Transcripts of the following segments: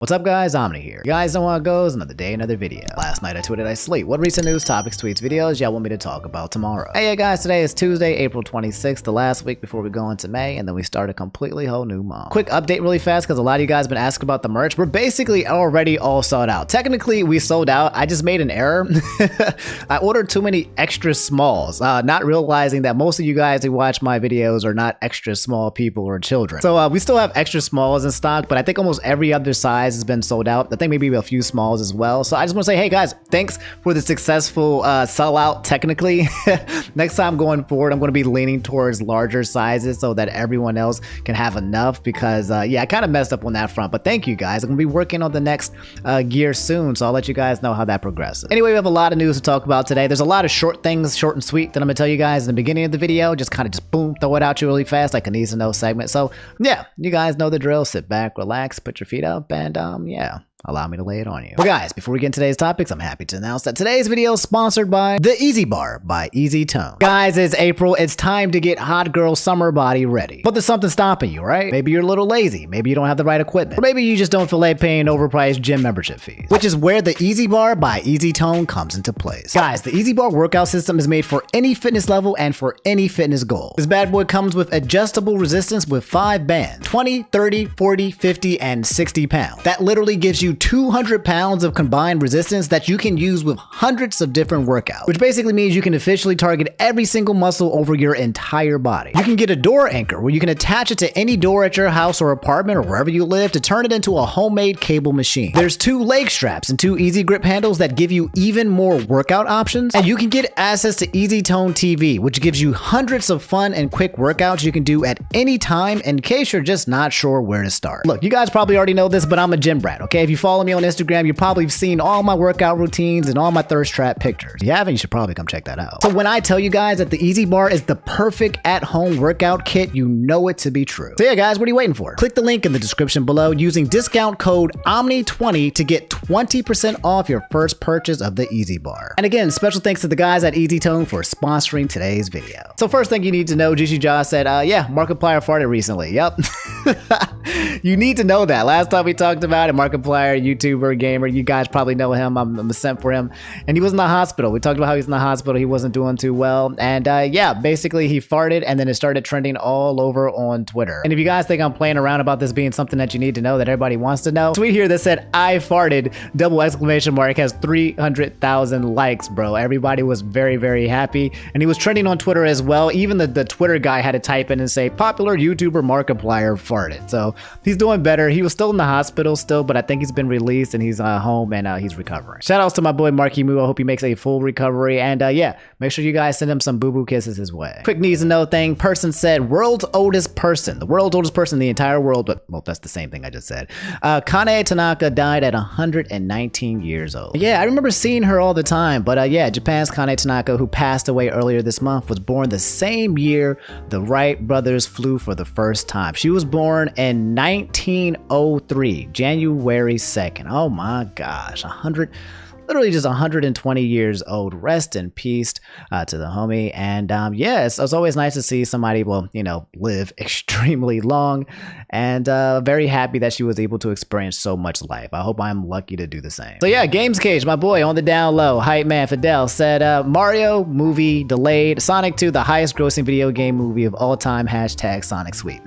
What's up guys, Omni here. You guys know how it goes, another day, another video. Last night I tweeted I sleep. What recent news, topics, tweets, videos y'all want me to talk about tomorrow? Hey guys, today is Tuesday, April 26th, the last week before we go into May, and then we start a completely whole new month. Quick update really fast, because a lot of you guys have been asking about the merch. We're basically already all sold out. Technically, we sold out. I just made an error. I ordered too many extra smalls, not realizing that most of you guys who watch my videos are not extra small people or children. So we still have extra smalls in stock, but I think almost every other size has been sold out. I think maybe a few smalls as well. So I just want to say, hey guys, thanks for the successful sellout technically. Next time going forward, I'm going to be leaning towards larger sizes so that everyone else can have enough, because yeah, I kind of messed up on that front, but thank you guys. I'm going to be working on the next gear soon, so I'll let you guys know how that progresses. Anyway, we have a lot of news to talk about today. There's a lot of short things, short and sweet, that I'm going to tell you guys in the beginning of the video. Just kind of just boom, throw it out you really fast, like a needs to know segment. So yeah, you guys know the drill. Sit back, relax, put your feet up, and yeah, allow me to lay it on you. Well guys, before we get into today's topics, I'm happy to announce that today's video is sponsored by the Easy Bar by Eevisu. Guys, it's April. It's time to get hot girl summer body ready. But there's something stopping you, right? Maybe you're a little lazy. Maybe you don't have the right equipment. Or maybe you just don't feel like paying overpriced gym membership fees. Which is where the Easy Bar by Eevisu comes into place. Guys, the Easy Bar workout system is made for any fitness level and for any fitness goal. This bad boy comes with adjustable resistance with 5 bands. 20, 30, 40, 50, and 60 pounds. That literally gives you 200 pounds of combined resistance that you can use with hundreds of different workouts, which basically means you can officially target every single muscle over your entire body. You can get a door anchor where you can attach it to any door at your house or apartment or wherever you live to turn it into a homemade cable machine. There's 2 leg straps and 2 easy grip handles that give you even more workout options, and you can get access to Easy Tone TV, which gives you hundreds of fun and quick workouts you can do at any time in case you're just not sure where to start. Look, you guys probably already know this, but I'm a gym brat, okay? If you follow me on Instagram, you've probably seen all my workout routines and all my thirst trap pictures. If you haven't, you should probably come check that out. So when I tell you guys that the Easy Bar is the perfect at-home workout kit, you know it to be true. So yeah, guys, what are you waiting for? Click the link in the description below using discount code OMNI20 to get 20% off your first purchase of the Easy Bar. And again, special thanks to the guys at Eevisu for sponsoring today's video. So first thing you need to know, Jishijaw said, yeah, Markiplier farted recently. Yep. You need to know that. Last time we talked about it, Markiplier, YouTuber, gamer, you guys probably know him. I'm a simp for him. And he was in the hospital. We talked about how he's in the hospital. He wasn't doing too well. And yeah, basically he farted and then it started trending all over on Twitter. And if you guys think I'm playing around about this being something that you need to know, that everybody wants to know, tweet here that said, I farted, double exclamation mark, has 300,000 likes, bro. Everybody was very, very happy. And he was trending on Twitter as well. Even the Twitter guy had to type in and say, popular YouTuber Markiplier farted. So he's doing better. He was still in the hospital still, but I think he's been released and he's home and he's recovering. Shout outs to my boy Markiplier. I hope he makes a full recovery. And yeah, make sure you guys send him some boo-boo kisses his way. Quick needs to know thing. Person said, world's oldest person. The world's oldest person in the entire world, but well, that's the same thing I just said. Kane Tanaka died at 119 years old. Yeah, I remember seeing her all the time, but yeah, Japan's Kane Tanaka, who passed away earlier this month, was born the same year the Wright brothers flew for the first time. She was born in 1903, January 2nd. Oh my gosh, literally just 120 years old. Rest in peace to the homie. And yeah, it's always nice to see somebody, well, you know, live extremely long, and very happy that she was able to experience so much life. I hope I'm lucky to do the same. So yeah, Games Cage, my boy on the down low, hype man Fidel said, Mario movie delayed, Sonic 2 the highest grossing video game movie of all time, hashtag Sonic Sweet.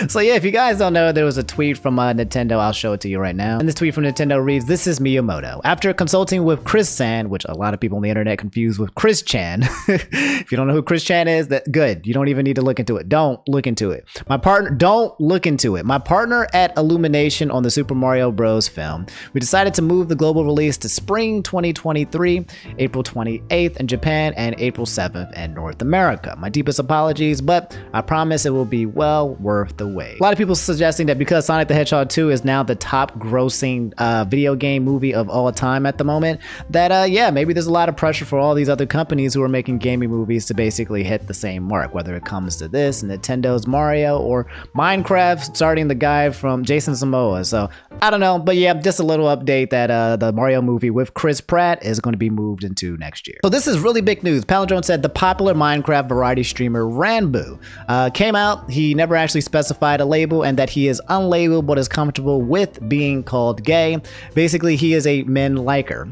So yeah, if you guys don't know, there was a tweet from Nintendo. I'll show it to you right now. And this tweet from Nintendo reads, this is Miyamoto. After consulting with Chris San, which a lot of people on the internet confuse with Chris Chan. If you don't know who Chris Chan is, that good. You don't even need to look into it. Don't look into it. Don't look into it. My partner at Illumination on the Super Mario Bros. Film, we decided to move the global release to spring 2023, April 28th in Japan and April 7th in North America. My deepest apologies, but I promise it will be well worth the wait. A lot of people suggesting that because Sonic the Hedgehog 2 is now the top grossing video game movie of all all time at the moment, that yeah, maybe there's a lot of pressure for all these other companies who are making gaming movies to basically hit the same mark, whether it comes to this, Nintendo's Mario, or Minecraft starting the guy from Jason Momoa. So I don't know, but yeah, just a little update that the Mario movie with Chris Pratt is going to be moved into next year. So this is really big news. Palindrome said the popular Minecraft variety streamer Ranboo came out. He never actually specified a label and that he is unlabeled but is comfortable with being called gay. Basically, he is a men liker.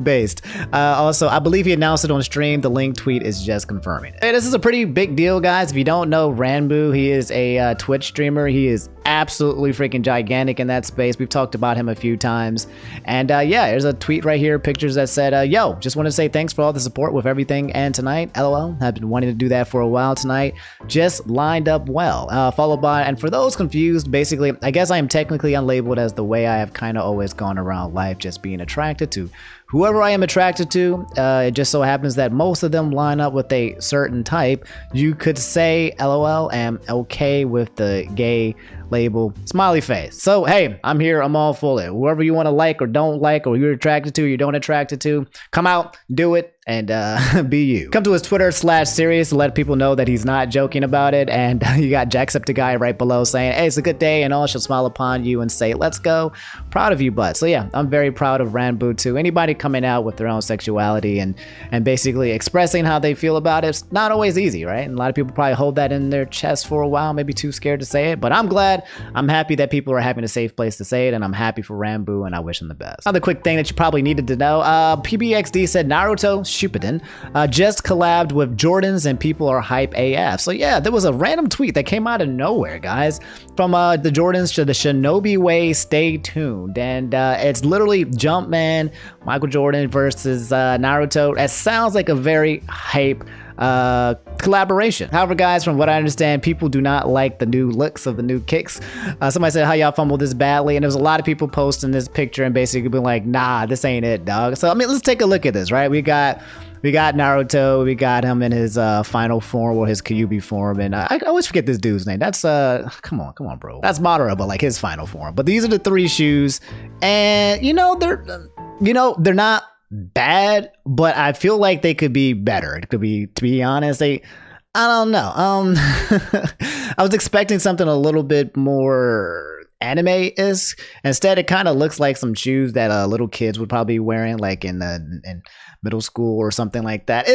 Based. Also, I believe he announced it on stream. The link tweet is just confirming it. Hey, this is a pretty big deal, guys. If you don't know Ranboo, he is a Twitch streamer. He is absolutely freaking gigantic in that space. We've talked about him a few times. And yeah, there's a tweet right here, pictures that said, yo, just want to say thanks for all the support with everything and tonight. LOL. I've been wanting to do that for a while tonight. Just lined up well. Followed by, and for those confused, basically, I guess I am technically unlabeled as the way I have kind of always gone around life, just being attracted to whoever I am attracted to. It just so happens that most of them line up with a certain type. You could say LOL, am okay with the gay label, smiley face. So hey, I'm here, I'm all for it. Whoever you want to like or don't like, or you're attracted to, you don't attracted to, come out, do it, and be you. Come to his Twitter/Serious to let people know that he's not joking about it. And you got Jacksepticeye right below saying, hey, it's a good day, and all shall smile upon you and say, let's go. Proud of you, bud. So yeah, I'm very proud of Ranboo too. Anybody coming out with their own sexuality and basically expressing how they feel about it, it's not always easy, right? And a lot of people probably hold that in their chest for a while, maybe too scared to say it, but I'm glad. I'm happy that people are having a safe place to say it, and I'm happy for Ranboo, and I wish him the best. Another quick thing that you probably needed to know, PBXD said Naruto Shippuden just collabed with Jordans and people are hype AF. So yeah, there was a random tweet that came out of nowhere, guys, from the Jordans to the Shinobi Way, stay tuned. And it's literally Jumpman, Michael Jordan versus Naruto. It sounds like a very hype collaboration. However, guys, from what I understand, people do not like the new looks of the new kicks. Somebody said, how y'all fumbled this badly? And there was a lot of people posting this picture and basically being like, nah, this ain't it, dog. So I mean, let's take a look at this, right? We got Naruto, we got him in his final form or his Kyuubi form, and I always forget this dude's name. That's come on, bro. That's Madara, but like his final form. But these are the three shoes, and they're not bad, but I feel like they could be better. It could be, to be honest, I don't know. I was expecting something a little bit more anime-esque. Instead, it kind of looks like some shoes that little kids would probably be wearing, like in middle school or something like that.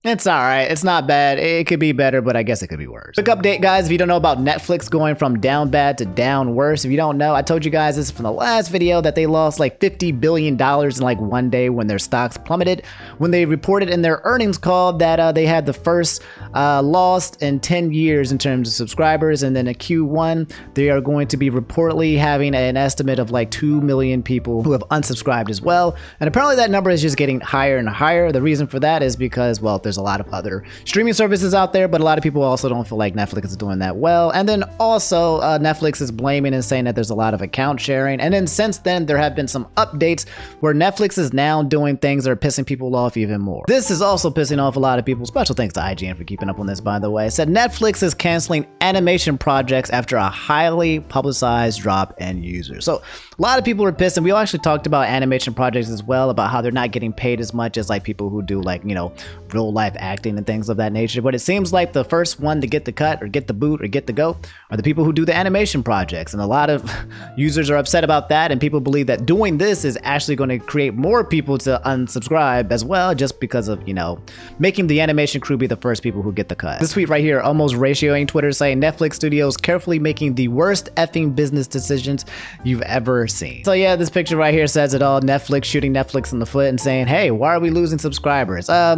It's all right. It's not bad. It could be better, but I guess it could be worse. Quick update, guys. If you don't know about Netflix going from down bad to down worse, if you don't know, I told you guys this from the last video that they lost like $50 billion in like one day when their stocks plummeted. When they reported in their earnings call that they had the first loss in 10 years in terms of subscribers, and then in Q1 they are going to be reportedly having an estimate of like 2 million people who have unsubscribed as well. And apparently that number is just getting higher and higher. The reason for that is because, well, there's a lot of other streaming services out there, but a lot of people also don't feel like Netflix is doing that well. And then also Netflix is blaming and saying that there's a lot of account sharing. And then since then, there have been some updates where Netflix is now doing things that are pissing people off even more. This is also pissing off a lot of people. Special thanks to IGN for keeping up on this, by the way. It said Netflix is canceling animation projects after a highly publicized drop in users. So a lot of people are pissed, and we actually talked about animation projects as well, about how they're not getting paid as much as like people who do like, real life acting and things of that nature. But it seems like the first one to get the cut or get the boot or get the go are the people who do the animation projects. And a lot of users are upset about that, and people believe that doing this is actually going to create more people to unsubscribe as well, just because of, making the animation crew be the first people who get the cut. This tweet right here almost ratioing Twitter, saying Netflix studios carefully making the worst effing business decisions you've ever seen. So yeah, this picture right here says it all. Netflix shooting Netflix in the foot and saying, hey, why are we losing subscribers? I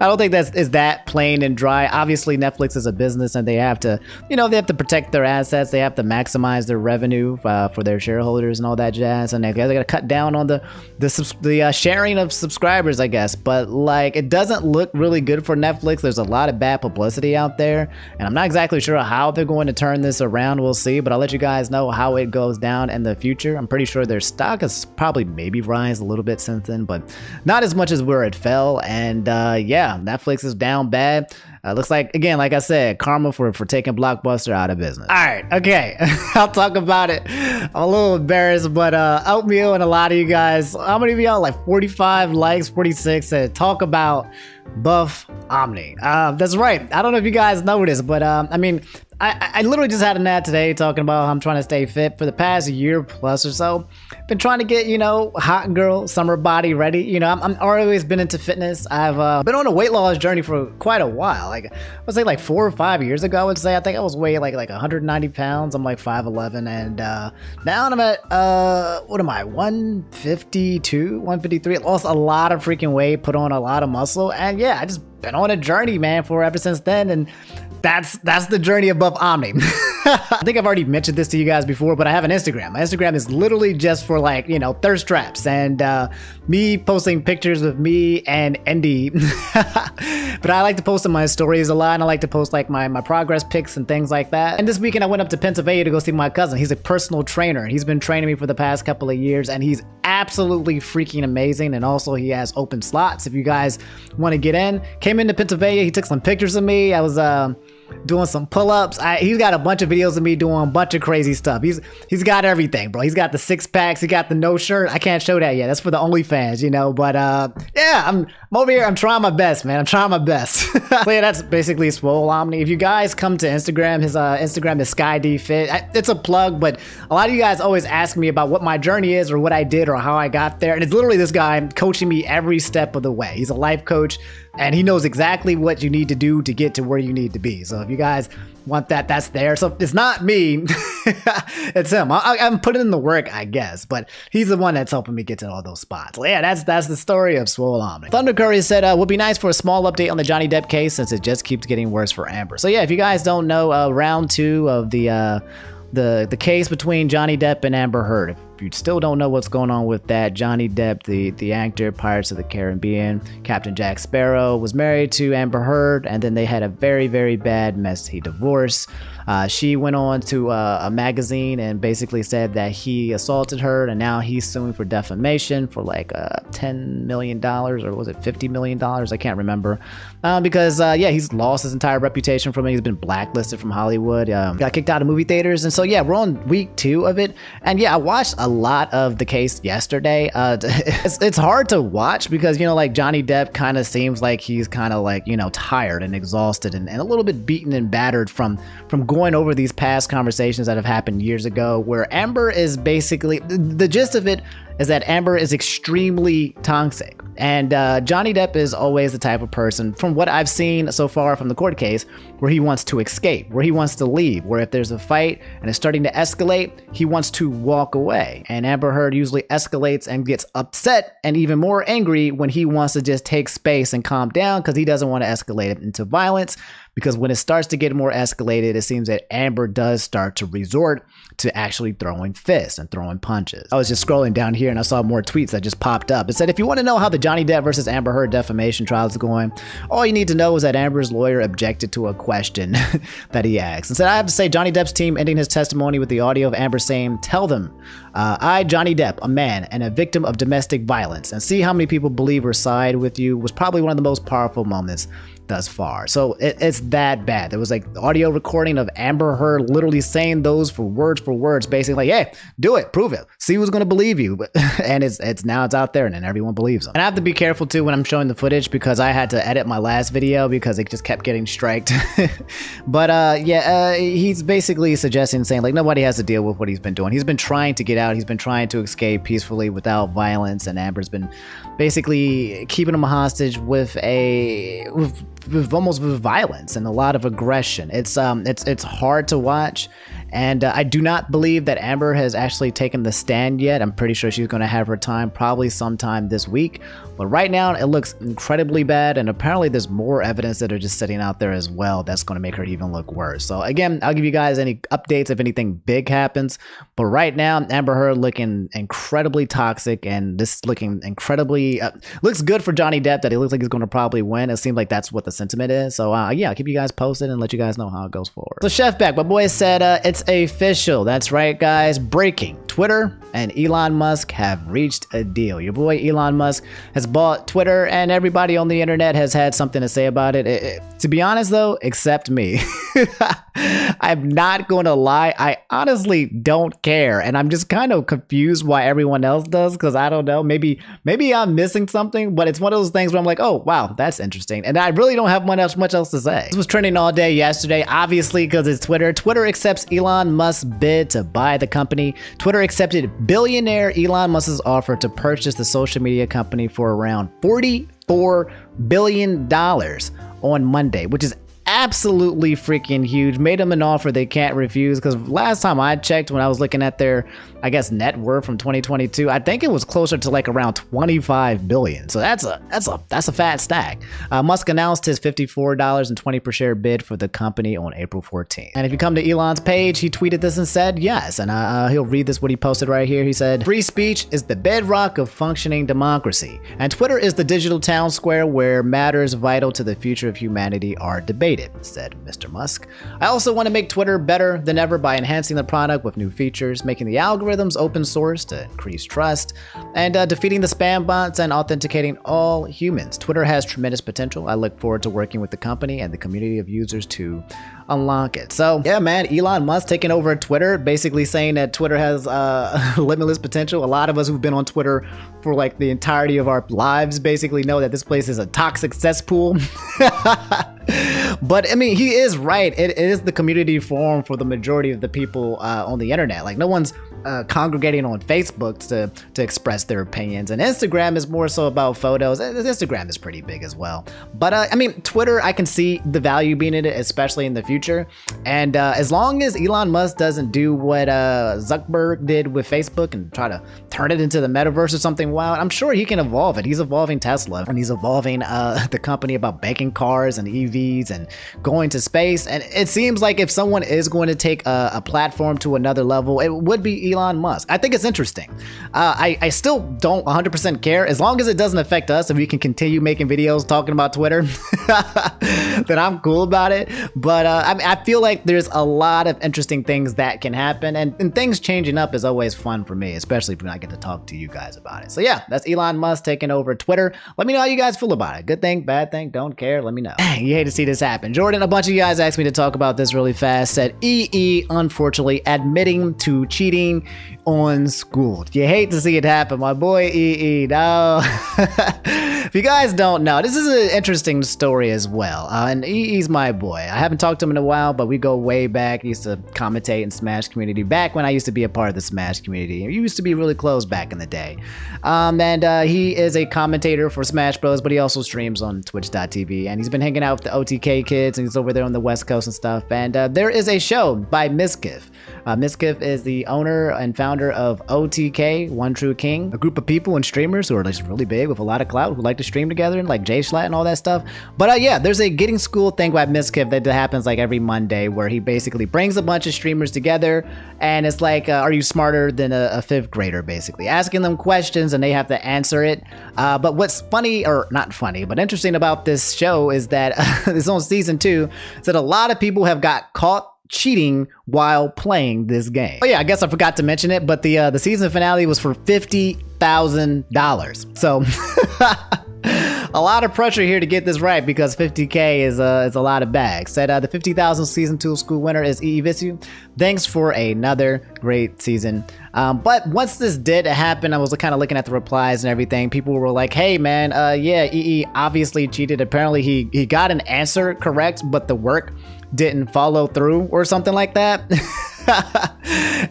don't think is that plain and dry. Obviously, Netflix is a business, and they have to, they have to protect their assets. They have to maximize their revenue for their shareholders and all that jazz. And they got to cut down on the sharing of subscribers, I guess. But like, it doesn't look really good for Netflix. There's a lot of bad publicity out there, and I'm not exactly sure how they're going to turn this around. We'll see, but I'll let you guys know how it goes down in the future. I'm pretty sure their stock has probably maybe rise a little bit since then, but not as much as where it fell. And yeah, Netflix is down bad. Looks like, again, like I said, karma for taking Blockbuster out of business. All right, okay, I'll talk about it. I'm a little embarrassed, but Oatmeal and a lot of you guys, how many of y'all, like 45 likes, 46, said talk about buff Omni. That's right. I don't know if you guys know this, but I mean, I literally just had a nap today talking about how I'm trying to stay fit for the past year plus or so. Been trying to get, you know, hot girl summer body ready. You know, I'm always been into fitness. I've been on a weight loss journey for quite a while. Like, I would say like 4 or 5 years ago, I would say. I think I was weighing like 190 pounds. I'm like 5'11", and now I'm at what am I, 152, 153. Lost a lot of freaking weight, put on a lot of muscle, and yeah, I just been on a journey, man, for ever since then. And that's the journey of buff Omni. I think I've already mentioned this to you guys before, but I have an Instagram. My Instagram is literally just for, like, you know, thirst traps and me posting pictures of me and Andy. But I like to post in my stories a lot, and I like to post like my progress pics and things like that. And this weekend I went up to Pennsylvania to go see my cousin. He's a personal trainer. He's been training me for the past couple of years, and he's absolutely freaking amazing. And also he has open slots if you guys want to get in. Came into Pennsylvania, he took some pictures of me. I was doing some pull-ups. He's got a bunch of videos of me doing a bunch of crazy stuff. He's got everything, bro. He's got the 6-packs. He got the no shirt. I can't show that yet. That's for the OnlyFans, you know. But yeah, I'm over here. I'm trying my best, man. I'm trying my best. So yeah, that's basically Swole Omni. If you guys come to Instagram, his Instagram is SkyDFit. It's a plug, but a lot of you guys always ask me about what my journey is or what I did or how I got there. And it's literally this guy coaching me every step of the way. He's a life coach, and he knows exactly what you need to do to get to where you need to be. So if you guys want that, that's there. So it's not me, it's him. I'm putting in the work, I guess, but he's the one that's helping me get to all those spots. So yeah, that's the story of Swole Omni. Thunder Curry said, would be nice for a small update on the Johnny Depp case since it just keeps getting worse for Amber. So yeah, if you guys don't know, round 2 of the case between Johnny Depp and Amber Heard. If you still don't know what's going on with that, Johnny Depp, the actor, Pirates of the Caribbean, Captain Jack Sparrow, was married to Amber Heard, and then they had a very, very bad, messy divorce. She went on to a magazine and basically said that he assaulted her, and now he's suing for defamation for like $10 million, or was it $50 million? I can't remember. Because yeah, he's lost his entire reputation from it. He's been blacklisted from Hollywood, got kicked out of movie theaters. And so yeah, we're on week 2 of it. And yeah, I watched a lot of the case yesterday. It's hard to watch because, you know, like Johnny Depp kind of seems like he's kind of like, you know, tired and exhausted and a little bit beaten and battered from going over these past conversations that have happened years ago, where Amber is basically, the gist of it is that Amber is extremely toxic. And Johnny Depp is always the type of person, from what I've seen so far from the court case, where he wants to escape, where he wants to leave, where if there's a fight and it's starting to escalate, he wants to walk away. And Amber Heard usually escalates and gets upset and even more angry when he wants to just take space and calm down, because he doesn't want to escalate it into violence. Because when it starts to get more escalated, it seems that Amber does start to resort to actually throwing fists and throwing punches. I was just scrolling down here and I saw more tweets that just popped up. It said, if you want to know how the Johnny Depp versus Amber Heard defamation trial is going, all you need to know is that Amber's lawyer objected to a question that he asked. And said, I have to say, Johnny Depp's team ending his testimony with the audio of Amber saying, tell them, I, Johnny Depp, a man and a victim of domestic violence, and see how many people believe or side with you, was probably one of the most powerful moments thus far. So it's that bad. There was like audio recording of Amber Heard literally saying those for words, basically like, hey, do it, prove it, see who's gonna believe you. And it's now it's out there and then everyone believes them. And I have to be careful too when I'm showing the footage, because I had to edit my last video because it just kept getting striked. But yeah, he's basically suggesting, saying like nobody has to deal with what he's been doing. He's been trying to get out, he's been trying to escape peacefully without violence, and Amber's been basically keeping him hostage with almost with violence and a lot of aggression. It's hard to watch, and I do not believe that Amber has actually taken the stand yet. I'm pretty sure she's going to have her time probably sometime this week, but right now it looks incredibly bad, and apparently there's more evidence that are just sitting out there as well that's going to make her even look worse. So again, I'll give you guys any updates if anything big happens, but right now Amber Heard looking incredibly toxic, and this looking incredibly looks good for Johnny Depp, that he looks like he's going to probably win. It seems like that's what the sentiment is. So yeah, I'll keep you guys posted and let you guys know how it goes forward. So Chef Back, my boy said it's official. That's right, guys. Breaking. Twitter and Elon Musk have reached a deal. Your boy Elon Musk has bought Twitter, and everybody on the internet has had something to say about it. To be honest though, except me. I'm not going to lie, I honestly don't care, and I'm just kind of confused why everyone else does, because I don't know, maybe I'm missing something, but it's one of those things where I'm like, oh wow, that's interesting, and I really don't have much else to say. This was trending all day yesterday, obviously because it's Twitter. Twitter accepts Elon Musk's bid to buy the company. Twitter accepted billionaire Elon Musk's offer to purchase the social media company for around $44 billion on Monday, which is absolutely freaking huge. Made them an offer they can't refuse, because last time I checked, when I was looking at their, I guess, net worth from 2022, I think it was closer to like around 25 billion. So that's a fat stack. Musk announced his $54.20 per share bid for the company on April 14th. And if you come to Elon's page, he tweeted this and said yes, and he'll read this, what he posted right here. He said, "Free speech is the bedrock of functioning democracy, and Twitter is the digital town square where matters vital to the future of humanity are debated," said Mr. Musk. "I also want to make Twitter better than ever by enhancing the product with new features, making the algorithms open source to increase trust, and defeating the spam bots and authenticating all humans. Twitter has tremendous potential. I look forward to working with the company and the community of users to unlock it." So yeah, man, Elon Musk taking over Twitter, basically saying that Twitter has limitless potential. A lot of us who've been on Twitter for like the entirety of our lives basically know that this place is a toxic cesspool. But I mean, he is right. It is the community forum for the majority of the people on the internet. Like, no one's congregating on Facebook to express their opinions, and Instagram is more so about photos. Instagram is pretty big as well. But I mean, Twitter, I can see the value being in it, especially in the future. And as long as Elon Musk doesn't do what Zuckerberg did with Facebook and try to turn it into the metaverse or something wild, I'm sure he can evolve it. He's evolving Tesla, and he's evolving the company about banking cars and EVs and going to space. And it seems like if someone is going to take a platform to another level, it would be Elon Musk. I think it's interesting. I still don't 100% care. As long as it doesn't affect us and we can continue making videos talking about Twitter, then I'm cool about it. But I mean, I feel like there's a lot of interesting things that can happen, and things changing up is always fun for me, especially when I get to talk to you guys about it. So yeah, that's Elon Musk taking over Twitter. Let me know how you guys feel about it. Good thing, bad thing, don't care, let me know. Dang, you hate to see this happen. Jordan, a bunch of you guys asked me to talk about this really fast. Said EE, unfortunately, admitting to cheating on school. You hate to see it happen, my boy EE. No. If you guys don't know, this is an interesting story as well. And EE's my boy. I haven't talked to him in a while, but we go way back. He used to commentate in Smash community back when I used to be a part of the Smash community. We used to be really close back in the day. And he is a commentator for Smash Bros, but he also streams on twitch.tv, and he's been hanging out with the OTK kids, and he's over there on the West Coast and stuff. And there is a show by Miskiff. Miskiff is the owner and founder of OTK, One True King, a group of people and streamers who are just really big with a lot of clout, who like to stream together, and like Jay Schlatt and all that stuff. But yeah, there's a Getting School thing by Miskiff that happens like every Monday, where he basically brings a bunch of streamers together, and it's like, are you smarter than a fifth grader, basically asking them questions and they have to answer it. But what's funny, or not funny, but interesting about this show is that it's on season 2, is that a lot of people have got caught cheating while playing this game. Oh yeah, I guess I forgot to mention it, but the season finale was for $50,000. So a lot of pressure here to get this right, because 50K is a lot of bags. Said the 50,000 season 2 school winner is EEvisu. Thanks for another great season. But once this did happen, I was kind of looking at the replies and everything. People were like, hey man, yeah, EE obviously cheated. Apparently he got an answer correct, but the work didn't follow through or something like that.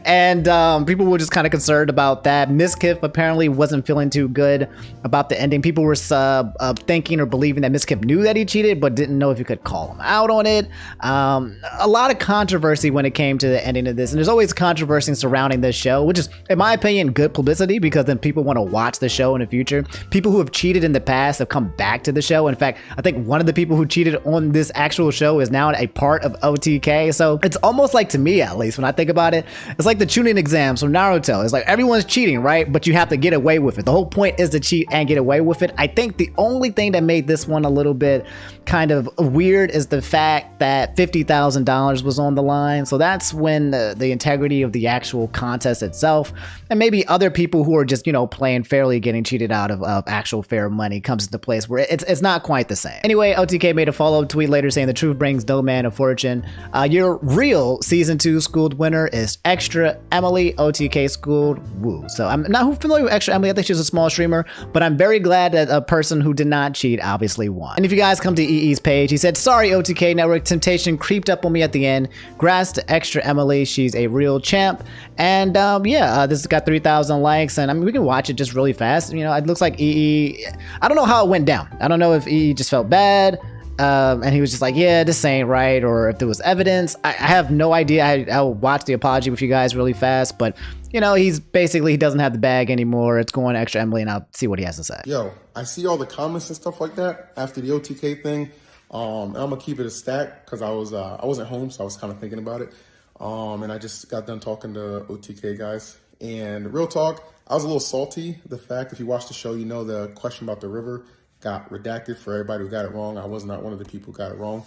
And people were just kind of concerned about that. Miskiff apparently wasn't feeling too good about the ending. People were thinking or believing that Miskiff knew that he cheated, but didn't know if you could call him out on it. A lot of controversy when it came to the ending of this, and there's always controversy surrounding this show, which is, in my opinion, good publicity, because then people want to watch the show in the future. People who have cheated in the past have come back to the show. In fact, I think one of the people who cheated on this actual show is now a part of OTK. So it's almost like, to me at least, when when I think about it. It's like the tuning exams from Naruto. It's like everyone's cheating, right? But you have to get away with it. The whole point is to cheat and get away with it. I think the only thing that made this one a little bit kind of weird is the fact that $50,000 was on the line. So that's when the integrity of the actual contest itself, and maybe other people who are just, you know, playing fairly, getting cheated out of actual fair money, comes into place where it's not quite the same. Anyway, OTK made a follow-up tweet later saying the truth brings no man of fortune. Your real season 2 schooled winner is Extra Emily. OTK schooled woo. So I'm not familiar with Extra Emily. I think she's a small streamer, but I'm very glad that a person who did not cheat obviously won. And if you guys come to EE's page, he said, sorry OTK network, temptation creeped up on me at the end. Grass to Extra Emily, she's a real champ. And this has got 3,000 likes, and I mean, we can watch it just really fast. You know, it looks like EE, I don't know how it went down. I don't know if EE just felt bad, and he was just like, yeah, this ain't right, or if there was evidence. I have no idea. I'll watch the apology with you guys really fast, but you know, he doesn't have the bag anymore. It's going to Extra Emily, and I'll see what he has to say. Yo, I see all the comments and stuff like that after the OTK thing. And I'm gonna keep it a stack because I wasn't home, so I was kind of thinking about it. And I just got done talking to OTK guys. And real talk, I was a little salty. The fact, if you watch the show, you know the question about the river got redacted for everybody who got it wrong. I was not one of the people who got it wrong.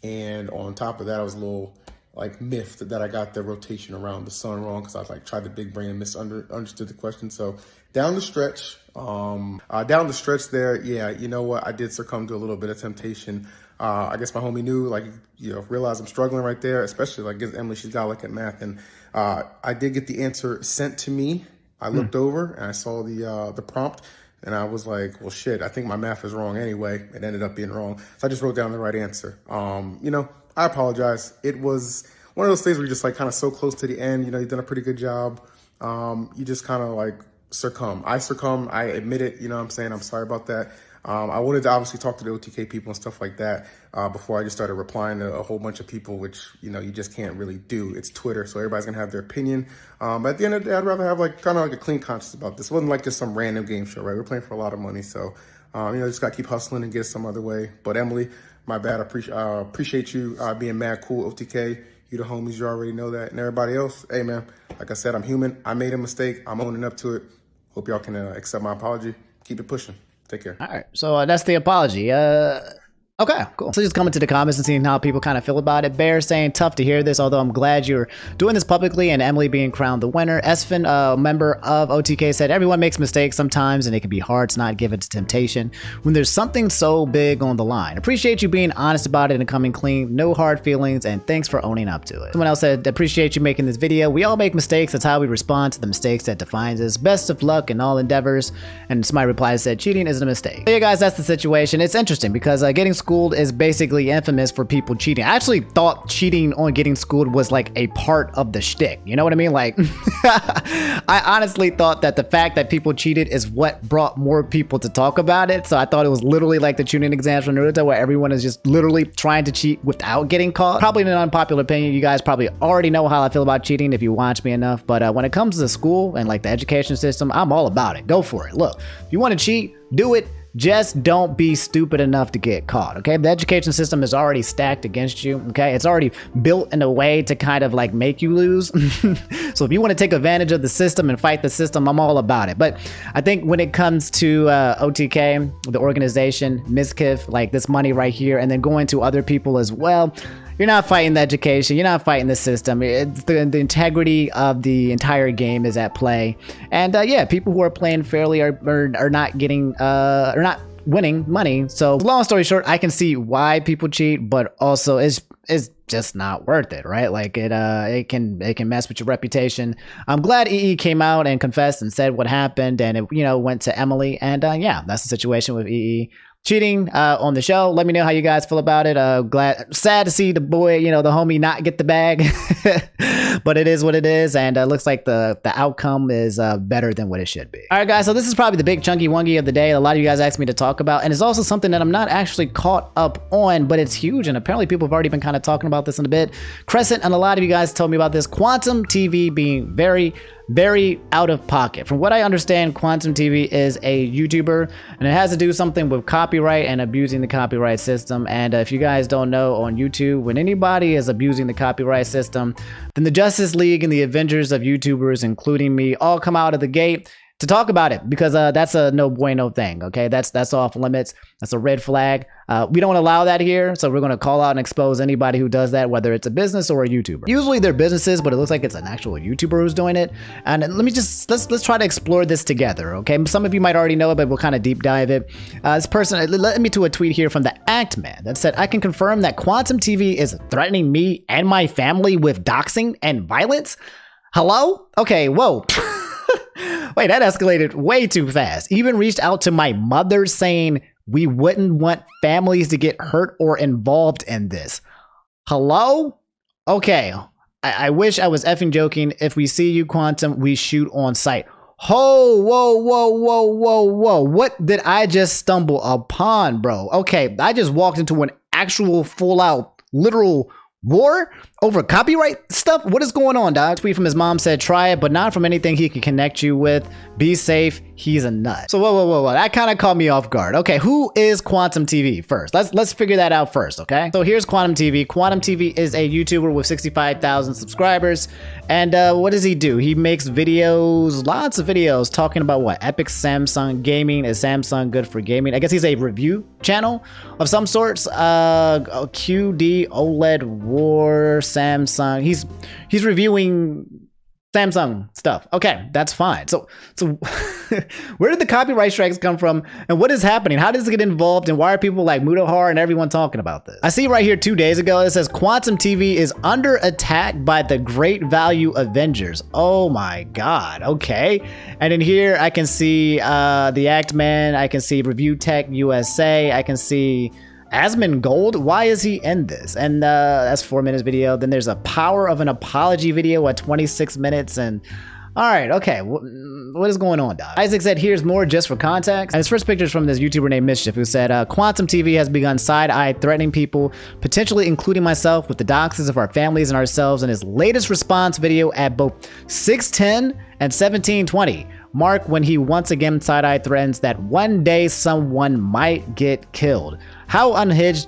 And on top of that, I was a little like miffed that I got the rotation around the sun wrong because I like tried the big brain and misunderstood the question. So down the stretch there, yeah, you know what? I did succumb to a little bit of temptation. I guess my homie knew, like, you know, realized I'm struggling right there, especially like against Emily. She's got like at math, and I did get the answer sent to me. I looked over and I saw the prompt, and I was like, well, shit, I think my math is wrong anyway. It ended up being wrong, so I just wrote down the right answer. You know, I apologize. It was one of those things where you're just like kind of so close to the end. You know, you've done a pretty good job. You just kind of like succumb. I admit it. You know what I'm saying? I'm sorry about that. I wanted to obviously talk to the OTK people and stuff like that before I just started replying to a whole bunch of people, which, you know, you just can't really do. It's Twitter, so everybody's going to have their opinion. But at the end of the day, I'd rather have like kind of like a clean conscience about this. It wasn't like just some random game show, right? We're playing for a lot of money, so, you know, just got to keep hustling and get it some other way. But Emily, my bad. I appreciate you being mad cool, OTK. You the homies, you already know that. And everybody else, hey, man, like I said, I'm human. I made a mistake. I'm owning up to it. Hope y'all can accept my apology. Keep it pushing. Take care. All right. So that's the apology. Okay, cool. So just coming to the comments and seeing how people kind of feel about it. Bear saying, tough to hear this, although I'm glad you're doing this publicly, and Emily being crowned the winner. Esfin, a member of OTK, said, everyone makes mistakes sometimes, and it can be hard to not give it to temptation when there's something so big on the line. Appreciate you being honest about it and coming clean. No hard feelings, and thanks for owning up to it. Someone else said, appreciate you making this video. We all make mistakes. That's how we respond to the mistakes that defines us. Best of luck in all endeavors. And somebody replied, said, cheating isn't a mistake. So yeah, guys, that's the situation. It's interesting because getting schooled is basically infamous for people cheating. I actually thought cheating on getting schooled was like a part of the shtick. You know what I mean? Like, I honestly thought that the fact that people cheated is what brought more people to talk about it. So I thought it was literally like the tuning exams from Naruto, where everyone is just literally trying to cheat without geting caught. Probably an unpopular opinion. You guys probably already know how I feel about cheating if you watch me enough. But when it comes to school and like the education system, I'm all about it. Go for it. Look, if you want to cheat, do it. Just don't be stupid enough to get caught, okay? The education system is already stacked against you, okay? It's already built in a way to kind of like make you lose. So if you want to take advantage of the system and fight the system, I'm all about it. But I think when it comes to OTK, the organization, Miskif, like this money right here, and then going to other people as well, you're not fighting the education. You're not fighting the system. It's the integrity of the entire game is at play. And yeah, people who are playing fairly are not getting, are not winning money. So long story short, I can see why people cheat, but also it's just not worth it, right? Like it can mess with your reputation. I'm glad EE came out and confessed and said what happened, and it, you know, went to Emily. And yeah, that's the situation with EE. Cheating on the show. Let me know how you guys feel about it. Sad to see the boy, you know, the homie not get the bag, but it is what it is, and looks like the outcome is better than what it should be. All right, guys, so this is probably the big chunky wongy of the day. A lot of you guys asked me to talk about, and it's also something that I'm not actually caught up on, but it's huge, and apparently people have already been kind of talking about this in a bit. Crescent and a lot of you guys told me about this. Quantum TV being very very out of pocket. From what I understand, Quantum TV is a YouTuber, and it has to do something with copyright and abusing the copyright system. And if you guys don't know, on YouTube, when anybody is abusing the copyright system, then the Justice League and the Avengers of YouTubers, including me, all come out of the gate to talk about it, because that's a no bueno thing. Okay, that's off limits. That's a red flag. We don't allow that here, so we're going to call out and expose anybody who does that, whether it's a business or a YouTuber. Usually they're businesses, but it looks like it's an actual YouTuber who's doing it. And let's try to explore this together. Okay, some of you might already know it, but we'll kind of deep dive it. This person led me to a tweet here from the Act Man that said, "I can confirm that Quantum TV is threatening me and my family with doxing and violence." Hello? Okay, whoa. Wait, that escalated way too fast. Even reached out to my mother saying we wouldn't want families to get hurt or involved in this. Hello? Okay, I wish I was effing joking. If we see you, Quantum, we shoot on sight. Oh, whoa. What did I just stumble upon, bro? Okay, I just walked into an actual full out literal war over copyright stuff? What is going on, dog? Tweet from his mom said, "Try it, but not from anything he can connect you with. Be safe. He's a nut." So whoa. That kind of caught me off guard. Okay, who is Quantum TV first? Let's figure that out first, okay? So here's Quantum TV. Quantum TV is a YouTuber with 65,000 subscribers. And what does he do? He makes videos, lots of videos, talking about what? Epic Samsung gaming. Is Samsung good for gaming? I guess he's a review channel of some sorts. QD OLED War Samsung. He's reviewing Samsung stuff. Okay, that's fine. So where did the copyright strikes come from, and what is happening? How does it get involved, and why are people like Mudohar and everyone talking about this? I see right here 2 days ago, it says Quantum TV is under attack by the Great Value Avengers. Oh my God. Okay. And in here, I can see the Act Man. I can see Review Tech USA. I can see Asmongold. Why is he in this? And that's 4 minutes video. Then there's a Power of an Apology video at 26 minutes. And all right, okay, what is going on, dog? Isaac said, "Here's more just for context." And his first picture is from this YouTuber named Mischief, who said, "Quantum TV has begun side-eye threatening people, potentially including myself, with the doxes of our families and ourselves in his latest response video at both 6:10 and 17:20. Mark when he once again side-eye threatens that one day someone might get killed. How unhinged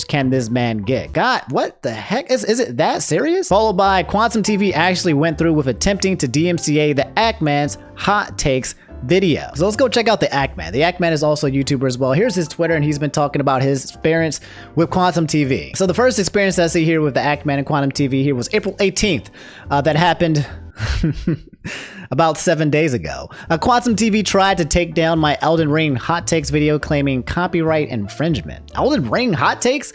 can this man get? God, what the heck? Is it that serious?" Followed by Quantum TV actually went through with attempting to DMCA the Act Man's hot takes video. So let's go check out the Act Man. The Act Man is also a YouTuber as well. Here's his Twitter, and he's been talking about his experience with Quantum TV. So the first experience I see here with the Act Man and Quantum TV here was April 18th. That happened about 7 days ago. Quantum TV tried to take down my Elden Ring hot takes video, claiming copyright infringement. Elden Ring hot takes?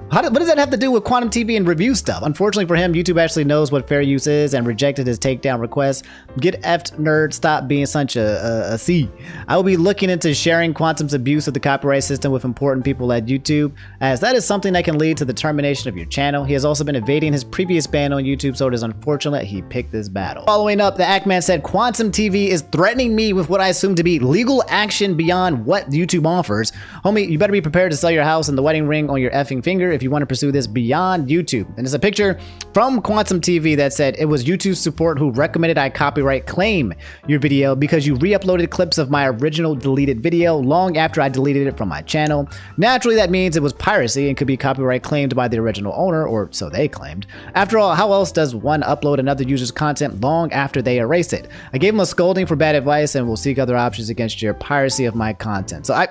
What does that have to do with Quantum TV and review stuff? Unfortunately for him, YouTube actually knows what fair use is and rejected his takedown request. Get effed, nerd. Stop being such a C. I will be looking into sharing Quantum's abuse of the copyright system with important people at YouTube, as that is something that can lead to the termination of your channel. He has also been evading his previous ban on YouTube, so it is unfortunate he picked this battle. Following up, the Act Man said, "Quantum TV is threatening me with what I assume to be legal action beyond what YouTube offers. Homie, you better be prepared to sell your house and the wedding ring on your effing finger if you want to pursue this beyond YouTube." And it's a picture from Quantum TV that said, "It was YouTube support who recommended I copyright claim your video because you re-uploaded clips of my original deleted video long after I deleted it from my channel. Naturally, that means it was piracy and could be copyright claimed by the original owner, or so they claimed. After all, how else does one upload another user's content long after they erase it? I gave him a scolding for bad advice and will seek other options against your piracy of my content." So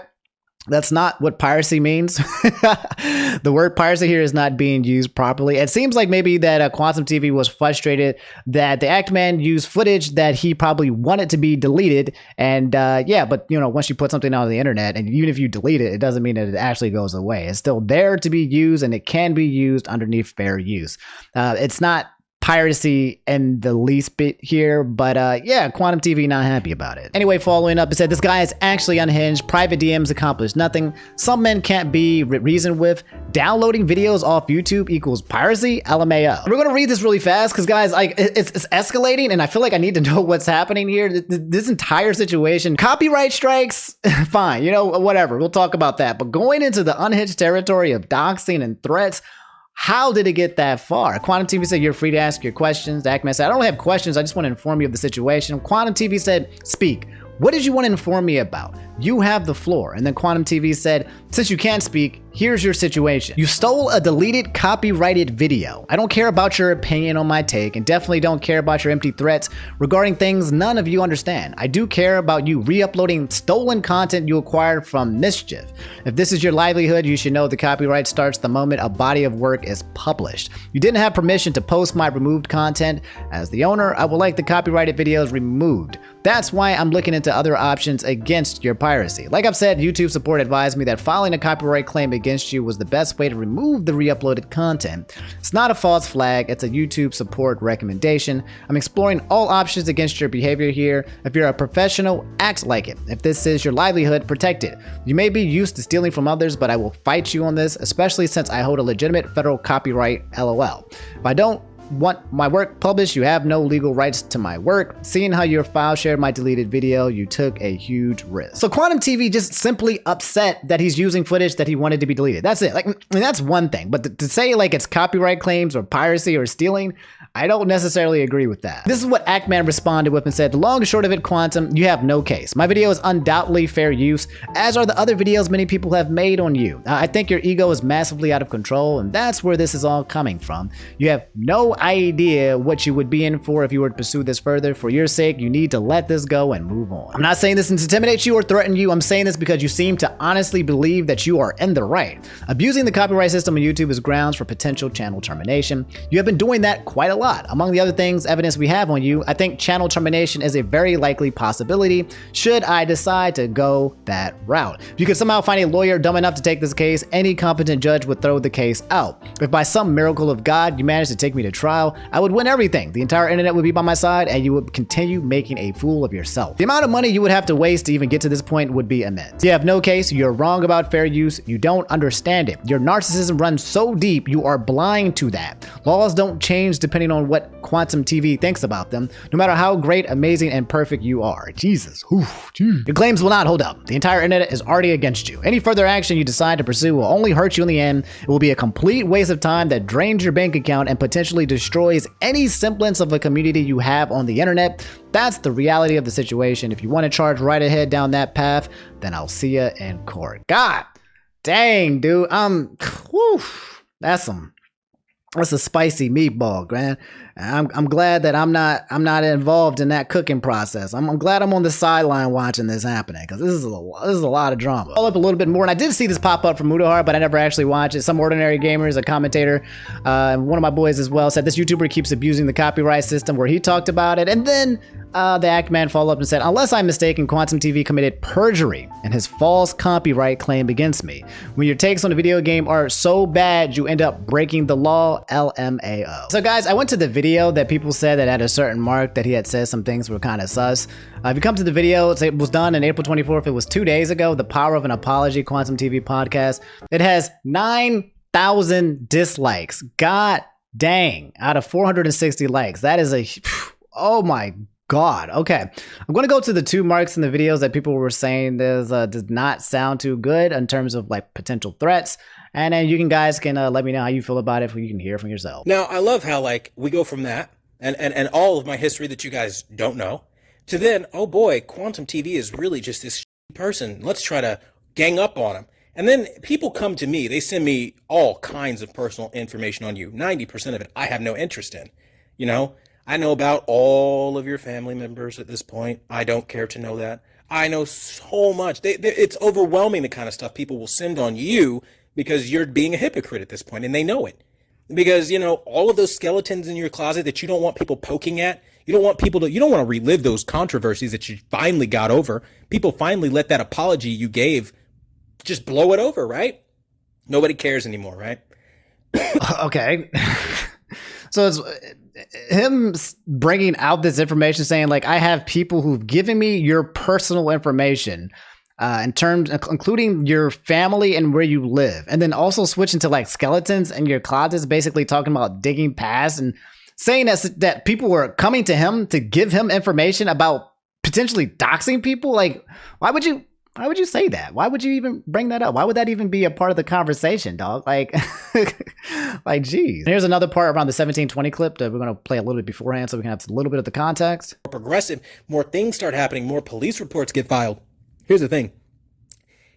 that's not what piracy means. The word piracy here is not being used properly. It seems like maybe that Quantum TV was frustrated that the Act Man used footage that he probably wanted to be deleted. And yeah, but you know, once you put something out on the internet, and even if you delete it, it doesn't mean that it actually goes away. It's still there to be used, and it can be used underneath fair use. It's not piracy in the least bit here, but yeah, Quantum TV not happy about it. Anyway, following up, it said, "This guy is actually unhinged. Private DMs accomplish nothing. Some men can't be reasoned with. Downloading videos off YouTube equals piracy. LMAO." We're gonna read this really fast because, guys, like it's escalating, and I feel like I need to know what's happening here. This entire situation, copyright strikes, fine, you know, whatever. We'll talk about that. But going into the unhinged territory of doxing and threats. How did it get that far? Quantum TV said you're free to ask your questions. The Ackman said, I don't have questions. I just want to inform you of the situation. Quantum TV said, speak. What did you want to inform me about? You have the floor. And then Quantum TV said, since you can't speak, here's your situation. You stole a deleted, copyrighted video. I don't care about your opinion on my take, and definitely don't care about your empty threats regarding things none of you understand. I do care about you re-uploading stolen content you acquired from Mischief. If this is your livelihood, you should know the copyright starts the moment a body of work is published. You didn't have permission to post my removed content. As the owner, I would like the copyrighted videos removed. That's why I'm looking into other options against your piracy. Like I've said, YouTube support advised me that filing a copyright claim against you was the best way to remove the re-uploaded content. It's not a false flag, it's a YouTube support recommendation. I'm exploring all options against your behavior here. If you're a professional, act like it. If this is your livelihood, protect it. You may be used to stealing from others, but I will fight you on this, especially since I hold a legitimate federal copyright, LOL. If I don't want my work published, you have no legal rights to my work. Seeing how your file shared my deleted video, you took a huge risk. So Quantum TV just simply upset that he's using footage that he wanted to be deleted. That's it. Like, I mean, that's one thing, but to say like it's copyright claims or piracy or stealing, I don't necessarily agree with that. This is what Ackman responded with and said, the long and short of it, Quantum, you have no case. My video is undoubtedly fair use, as are the other videos many people have made on you. I think your ego is massively out of control, and that's where this is all coming from. You have no idea what you would be in for if you were to pursue this further. For your sake, you need to let this go and move on. I'm not saying this to intimidate you or threaten you. I'm saying this because you seem to honestly believe that you are in the right. Abusing the copyright system on YouTube is grounds for potential channel termination. You have been doing that quite a lot. Among the other things, evidence we have on you, I think channel termination is a very likely possibility should I decide to go that route. If you could somehow find a lawyer dumb enough to take this case, any competent judge would throw the case out. If by some miracle of God you managed to take me to trial, I would win everything. The entire internet would be by my side and you would continue making a fool of yourself. The amount of money you would have to waste to even get to this point would be immense. You have no case, you're wrong about fair use, you don't understand it. Your narcissism runs so deep, you are blind to that. Laws don't change depending on what Quantum TV thinks about them, no matter how great, amazing, and perfect you are. Jesus. Your claims will not hold up. The entire internet is already against you. Any further action you decide to pursue will only hurt you in the end. It will be a complete waste of time that drains your bank account and potentially destroys any semblance of a community you have on the internet. That's the reality of the situation. If you want to charge right ahead down that path, then I'll see you in court. God dang, dude. That's a spicy meatball, Grant. I'm glad that I'm not involved in that cooking process. I'm glad I'm on the sideline watching this happening, because this is a lot of drama. Follow up a little bit more, and I did see this pop up from Mudahar, but I never actually watched it. Some ordinary gamers, a commentator, one of my boys as well, said this YouTuber keeps abusing the copyright system, where he talked about it, and then the Ackman followed up and said, unless I'm mistaken, Quantum TV committed perjury in his false copyright claim against me. When your takes on a video game are so bad, you end up breaking the law, LMAO. So guys, I went to the video that people said that at a certain mark that he had said some things were kind of sus. If you come to the video, it was done on April 24th. It was 2 days ago. The Power of an Apology Quantum TV podcast. It has 9,000 dislikes. God dang, out of 460 likes. That is oh my God. Okay, I'm going to go to the 2 marks in the videos that people were saying does not sound too good in terms of like potential threats. And then you guys can let me know how you feel about it, if you can hear from yourself. Now, I love how like we go from that and all of my history that you guys don't know to then, oh boy, Quantum TV is really just this person. Let's try to gang up on him. And then people come to me. They send me all kinds of personal information on you. 90% of it I have no interest in. You know, I know about all of your family members at this point. I don't care to know that. I know so much. It's overwhelming the kind of stuff people will send on you because you're being a hypocrite at this point, and they know it. Because, you know, all of those skeletons in your closet that you don't want people poking at, you don't want to relive those controversies that you finally got over. People finally let that apology you gave just blow it over, right? Nobody cares anymore, right? Okay. So it's him bringing out this information saying, like, I have people who've given me your personal information, in terms, including your family and where you live. And then also switching to like skeletons in your closets, basically talking about digging past and saying that people were coming to him to give him information about potentially doxing people. Like, why would you Why would you say that? Why would you even bring that up? Why would that even be a part of the conversation, dog? Like, like, geez. Here's another part around the 1720 clip that we're going to play a little bit beforehand so we can have a little bit of the context. More progressive, more things start happening, more police reports get filed. Here's the thing.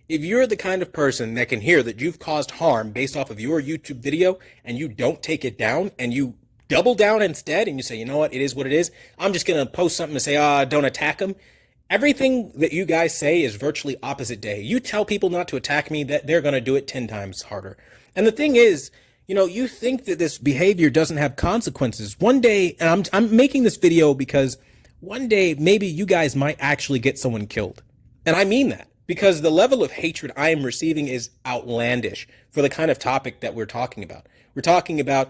If you're the kind of person that can hear that you've caused harm based off of your YouTube video and you don't take it down and you double down instead and you say, you know what, it is what it is. I'm just going to post something to say, don't attack them. Everything that you guys say is virtually opposite day. You tell people not to attack me, that they're going to do it 10 times harder. And the thing is, you know, you think that this behavior doesn't have consequences. One day, and I'm making this video because one day maybe you guys might actually get someone killed. And I mean that because the level of hatred I am receiving is outlandish for the kind of topic that we're talking about. We're talking about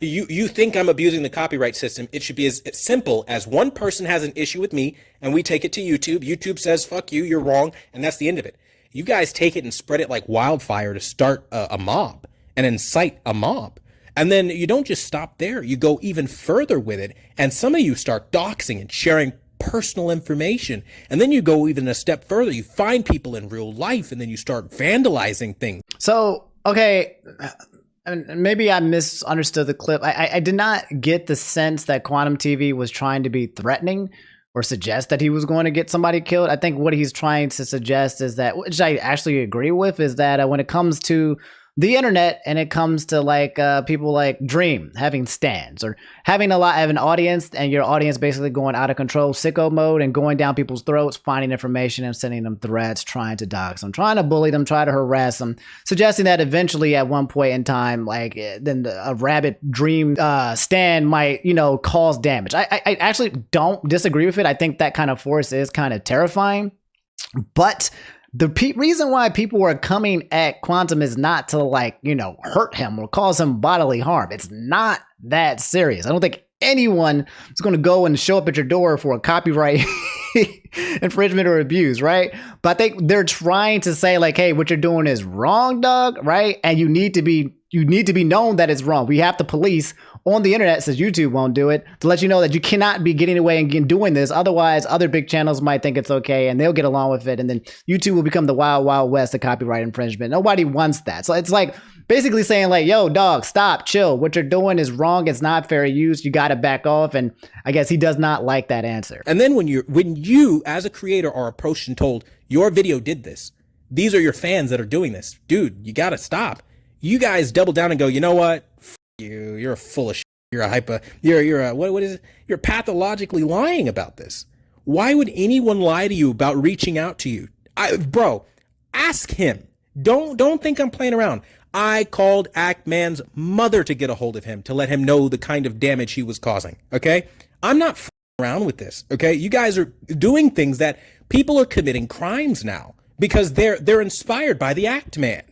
you think I'm abusing the copyright system. It should be as simple as one person has an issue with me and we take it to YouTube. YouTube says, fuck you, you're wrong. And that's the end of it. You guys take it and spread it like wildfire to start a mob and incite a mob. And then you don't just stop there. You go even further with it. And some of you start doxing and sharing personal information. And then you go even a step further. You find people in real life and then you start vandalizing things. So, okay. And maybe I misunderstood the clip. I did not get the sense that Quantum TV was trying to be threatening or suggest that he was going to get somebody killed. I think what he's trying to suggest is that, which I actually agree with, is that when it comes to the internet and it comes to like people like Dream having stands or having an audience and your audience basically going out of control, sicko mode, and going down people's throats, finding information and sending them threats, trying to dox them, trying to bully them, try to harass them, suggesting that eventually at one point in time, like then a rabid Dream stand might, you know, cause damage. I actually don't disagree with it. I think that kind of force is kind of terrifying, but the reason why people are coming at Quantum is not to, like, you know, hurt him or cause him bodily harm. It's not that serious. I don't think anyone is going to go and show up at your door for a copyright infringement or abuse, right? But I think they're trying to say, like, hey, what you're doing is wrong, Doug, right? And you need to be known that it's wrong. We have to police on the internet, since YouTube won't do it, to let you know that you cannot be getting away and doing this. Otherwise, other big channels might think it's okay and they'll get along with it. And then YouTube will become the wild, wild west of copyright infringement. Nobody wants that. So it's like basically saying like, yo, dog, stop, chill. What you're doing is wrong. It's not fair use. You got to back off. And I guess he does not like that answer. And then when you as a creator are approached and told your video did this, these are your fans that are doing this, dude, you got to stop. You guys double down and go, you know what? You're full of shit. You're what is it? You're pathologically lying about this. Why would anyone lie to you about reaching out to you? Bro, ask him. Don't think I'm playing around. I called Act-Man's mother to get a hold of him to let him know the kind of damage he was causing. Okay? I'm not f***ing around with this. Okay? You guys are doing things that people are committing crimes now because they're inspired by the Act-Man.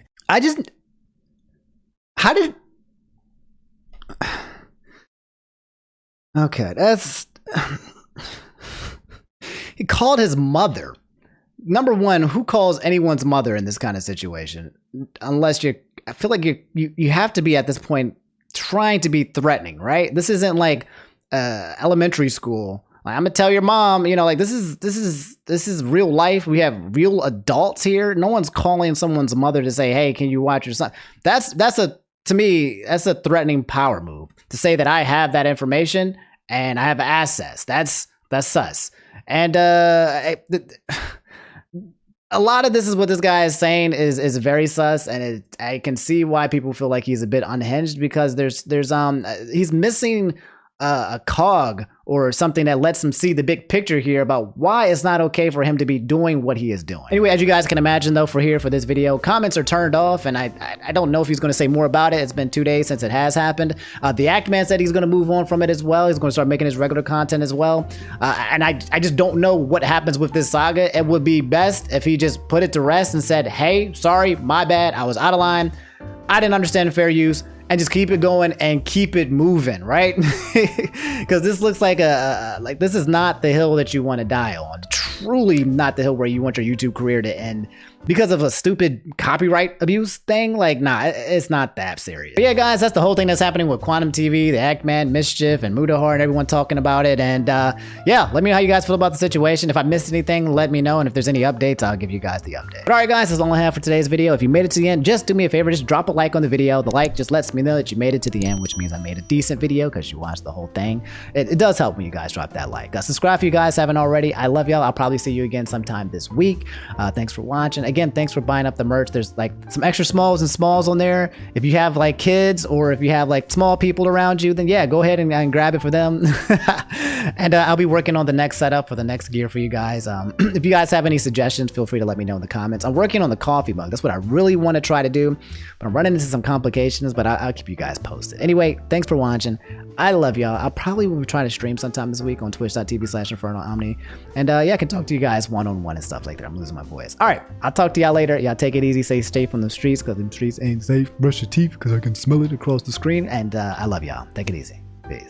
Okay, that's... He called his mother. Number one, who calls anyone's mother in this kind of situation? Unless I feel like you have to be at this point trying to be threatening, right? This isn't like elementary school. Like, I'm gonna tell your mom, you know, like this is real life. We have real adults here. No one's calling someone's mother to say, hey, can you watch your son? To me, that's a threatening power move to say that I have that information and I have access. That's sus. And a lot of this is what this guy is saying is very sus, and I can see why people feel like he's a bit unhinged because he's missing a cog or something that lets him see the big picture here about why it's not okay for him to be doing what he is doing. Anyway, as you guys can imagine though, for this video, comments are turned off, and I don't know if he's going to say more about it. It's been 2 days since it has happened. The Act-Man said he's going to move on from it as well. He's going to start making his regular content as well. And I just don't know what happens with this saga. It would be best if he just put it to rest and said, hey, sorry, my bad, I was out of line. I didn't understand fair use. And just keep it going and keep it moving, right? Because this looks like this is not the hill that you want to die on. Truly not the hill where you want your YouTube career to end. because of a stupid copyright abuse thing. Like, nah, it's not that serious. But yeah, guys, that's the whole thing that's happening with Quantum TV, the Ackman, Mischief, and Mudahar, and everyone talking about it. And yeah, let me know how you guys feel about the situation. If I missed anything, let me know. And if there's any updates, I'll give you guys the update. But all right, guys, that's all I have for today's video. If you made it to the end, just do me a favor. Just drop a like on the video. The like just lets me know that you made it to the end, which means I made a decent video because you watched the whole thing. It does help when you guys drop that like. Subscribe if you guys haven't already. I love y'all. I'll probably see you again sometime this week. Thanks for watching. Again, thanks for buying up the merch. There's like some extra smalls and smalls on there. If you have like kids or if you have like small people around you, then yeah, go ahead and grab it for them. And I'll be working on the next setup for the next gear for you guys. If you guys have any suggestions, feel free to let me know in the comments. I'm working on the coffee mug. That's what I really want to try to do, but I'm running into some complications, but I'll keep you guys posted. Anyway, thanks for watching. I love y'all. I'll probably will be trying to stream sometime this week on twitch.tv/InfernoOmni. And yeah, I can talk to you guys one-on-one and stuff like that. I'm losing my voice. All right, I'll talk to y'all later. Y'all take it easy. Stay safe from the streets because the streets ain't safe. Brush your teeth because I can smell it across the screen. And I love y'all. Take it easy. Peace.